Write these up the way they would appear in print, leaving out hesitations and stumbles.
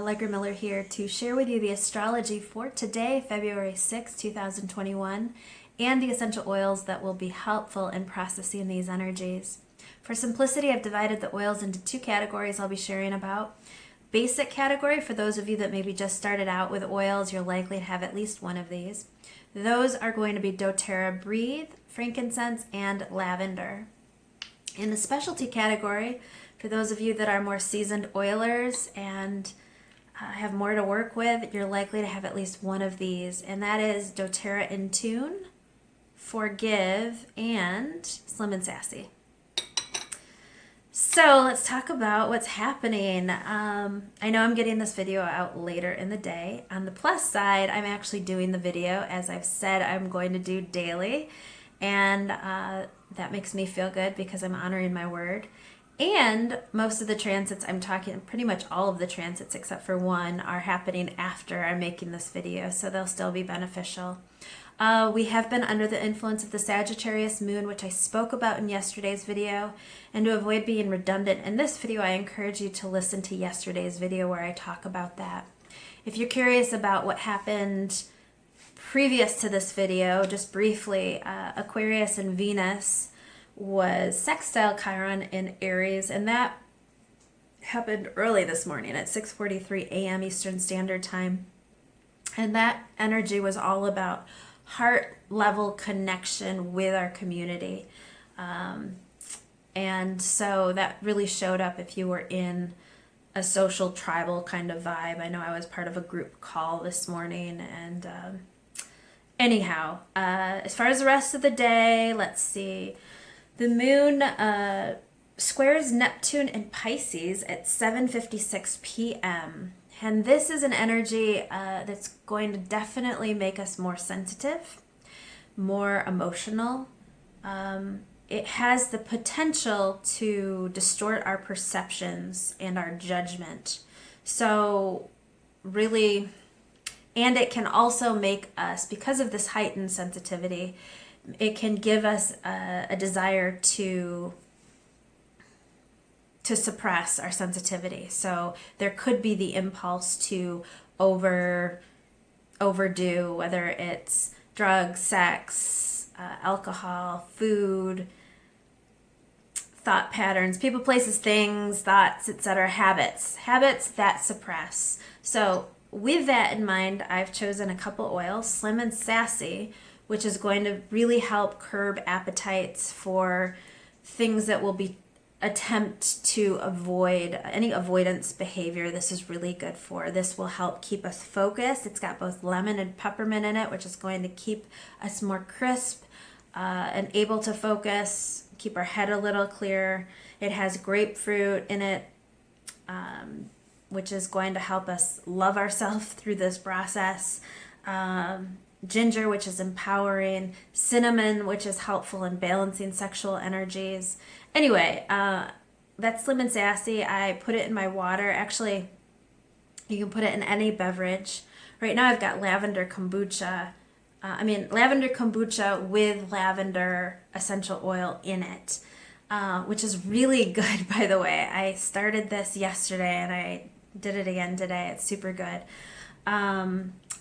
Allegra Miller here to share with you the astrology for today, February 6, 2021, and the essential oils that will be helpful in processing these energies. For simplicity, I've divided the oils into two categories I'll be sharing about. Basic category, for those of you that maybe just started out with oils, you're likely to have at least one of these. Those are going to be doterra, breathe, frankincense, and lavender. In the specialty category, for those of you that are more seasoned oilers and have more to work with, you're likely to have at least one of these, and that is doterra in tune, forgive, and slim and sassy. So let's talk about what's happening. I know I'm getting this video out later in the day. On the plus side, I'm actually doing the video as I've said I'm going to do daily, and that makes me feel good because I'm honoring my word. And most of the transits I'm talking, pretty much all of the transits except for one, are happening after I'm making this video, so they'll still be beneficial. We have been under the influence of the Sagittarius moon, which I spoke about in yesterday's video, and to avoid being redundant in this video, I encourage you to listen to yesterday's video where I talk about that. If you're curious about what happened previous to this video, just briefly, Aquarius and Venus was sextile Chiron in Aries, and that happened early this morning at 6:43 a.m. Eastern Standard Time. And that energy was all about heart level connection with our community. And so that really showed up if you were in a social tribal kind of vibe. I know I was part of a group call this morning, and anyhow, as far as the rest of the day, let's see. The moon squares Neptune in Pisces at 7:56 p.m. And this is an energy that's going to definitely make us more sensitive, more emotional. It has the potential to distort our perceptions and our judgment. So really, and it can also make us, because of this heightened sensitivity, it can give us a desire to suppress our sensitivity. So there could be the impulse to overdo, whether it's drugs, sex, alcohol, food, thought patterns, people, places, things, thoughts, etc., habits that suppress. So with that in mind, I've chosen a couple oils, Slim and Sassy, which is going to really help curb appetites for things that will be attempt to avoid any avoidance behavior. This is really good for. This will help keep us focused. It's got both lemon and peppermint in it, which is going to keep us more crisp and able to focus, keep our head a little clearer. It has grapefruit in it, which is going to help us love ourselves through this process. Ginger, which is empowering, cinnamon, which is helpful in balancing sexual energies. Anyway, that's Slim and Sassy. I put it in my water. Actually, you can put it in any beverage. Right now I've got lavender kombucha. Lavender kombucha with lavender essential oil in it, which is really good, by the way. I started this yesterday and I did it again today. It's super good.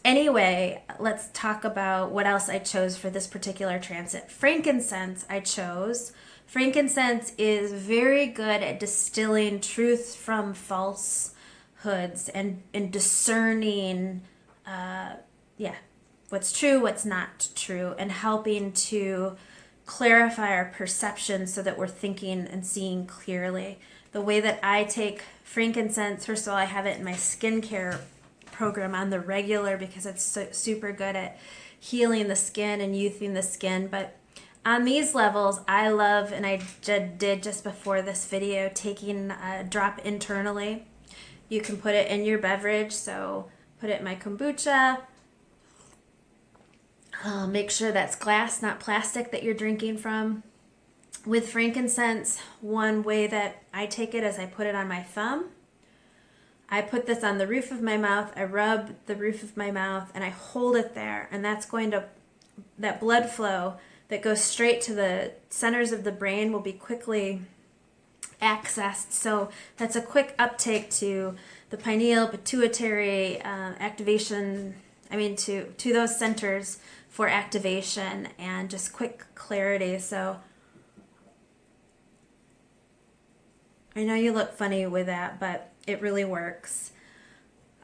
Anyway, let's talk about what else I chose for this particular transit. Frankincense I chose. Frankincense is very good at distilling truth from falsehoods and discerning, what's true, what's not true, and helping to clarify our perception so that we're thinking and seeing clearly. The way that I take frankincense, first of all, I have it in my skincare program on the regular because it's super good at healing the skin and youthing the skin. But on these levels, I love, and I did just before this video, taking a drop internally. You can put it in your beverage, so put it in my kombucha. Make sure that's glass, not plastic, that you're drinking from. With frankincense, one way that I take it is I put it on my thumb. I put this on the roof of my mouth, I rub the roof of my mouth, and I hold it there, and that's going to, that blood flow that goes straight to the centers of the brain will be quickly accessed. So that's a quick uptake to the the pineal, pituitary activation, to those centers for activation and just quick clarity. So I know you look funny with that, but it really works.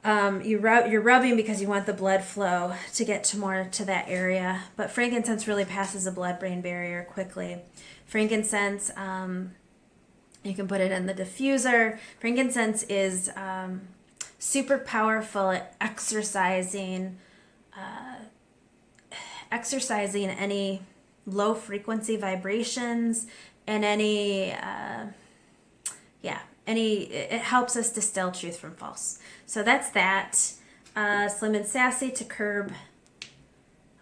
You're rubbing because you want the blood flow to get to more to that area, but frankincense really passes the blood-brain barrier quickly. Frankincense, you can put it in the diffuser. Frankincense is super powerful at exercising any low frequency vibrations and it helps us distill truth from false. So that's that. Slim and Sassy to curb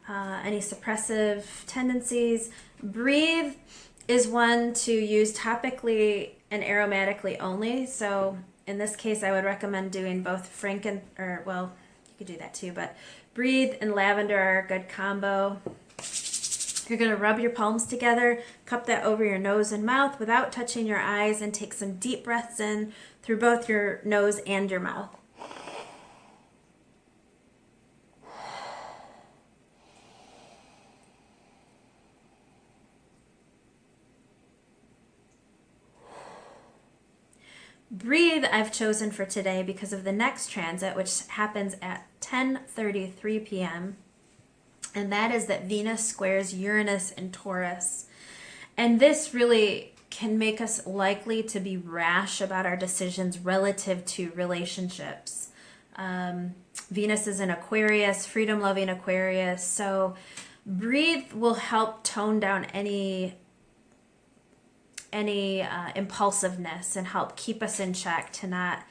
any suppressive tendencies. Breathe is one to use topically and aromatically only. So in this case, I would recommend doing both you could do that too, but Breathe and lavender are a good combo. You're going to rub your palms together, cup that over your nose and mouth without touching your eyes, and take some deep breaths in through both your nose and your mouth. Breathe I've chosen for today because of the next transit, which happens at 10:33 p.m. And that is that Venus squares Uranus and Taurus. And this really can make us likely to be rash about our decisions relative to relationships. Venus is in Aquarius, freedom-loving Aquarius. So Breathe will help tone down any impulsiveness and help keep us in check to not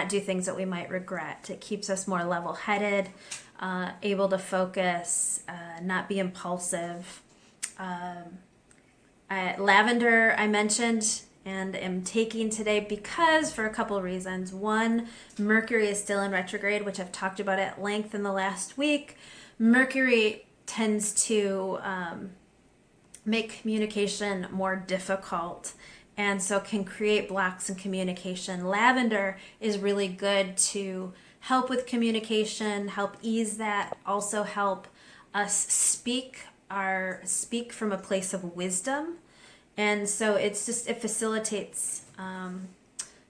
do things that we might regret. It keeps us more level-headed, able to focus, not be impulsive. Lavender I mentioned and am taking today because for a couple of reasons. One, Mercury is still in retrograde, which I've talked about at length in the last week. Mercury tends to make communication more difficult and so can create blocks in communication. Lavender is really good to help with communication, help ease that, also help us speak from a place of wisdom. And so it facilitates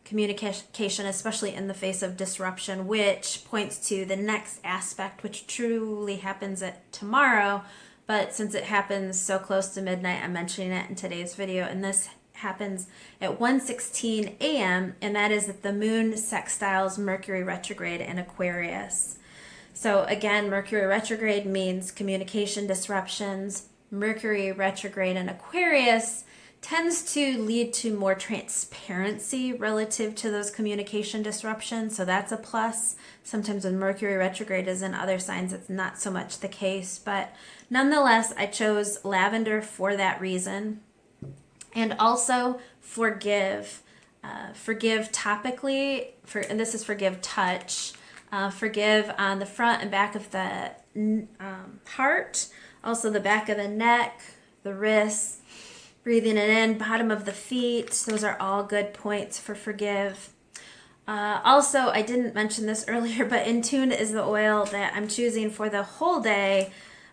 communication, especially in the face of disruption, which points to the next aspect, which truly happens at tomorrow. But since it happens so close to midnight, I'm mentioning it in today's video. And this happens at 1:16 a.m. And that is that the moon sextiles Mercury retrograde in Aquarius. So again, Mercury retrograde means communication disruptions. Mercury retrograde in Aquarius tends to lead to more transparency relative to those communication disruptions. So that's a plus. Sometimes when Mercury retrograde is in other signs, it's not so much the case. But nonetheless, I chose lavender for that reason. And also forgive. Forgive topically, and this is forgive touch. Forgive on the front and back of the heart, also the back of the neck, the wrists, breathing it in, bottom of the feet. Those are all good points for forgive. Also, I didn't mention this earlier, but In Tune is the oil that I'm choosing for the whole day,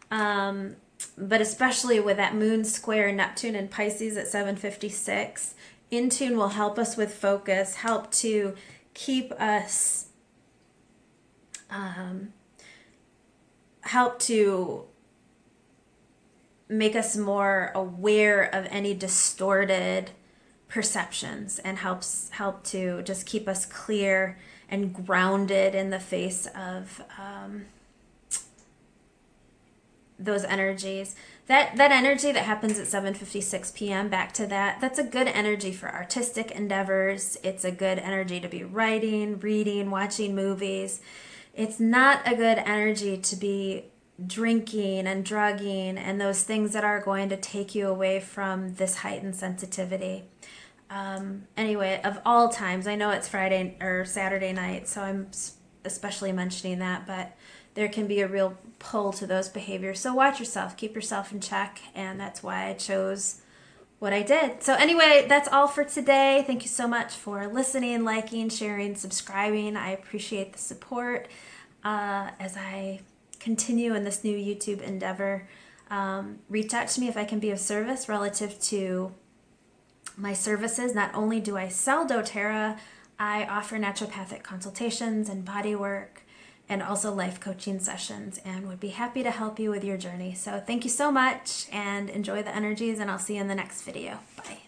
but especially with that moon square Neptune and Pisces at 7:56. In Tune will help us with focus, help to keep us help to make us more aware of any distorted perceptions, and help to just keep us clear and grounded in the face of those energies. That energy that happens at 7:56 p.m., back to that's a good energy for artistic endeavors. It's a good energy to be writing, reading, watching movies. It's not a good energy to be drinking and drugging and those things that are going to take you away from this heightened sensitivity. Anyway, of all times, I know it's Friday or Saturday night, so I'm especially mentioning that, but there can be a real pull to those behaviors. So watch yourself, keep yourself in check, and that's why I chose what I did. So anyway, that's all for today. Thank you so much for listening, liking, sharing, subscribing. I appreciate the support as I continue in this new YouTube endeavor. Reach out to me if I can be of service relative to my services. Not only do I sell doTERRA, I offer naturopathic consultations and bodywork and also life coaching sessions, and would be happy to help you with your journey. So thank you so much and enjoy the energies, and I'll see you in the next video. Bye.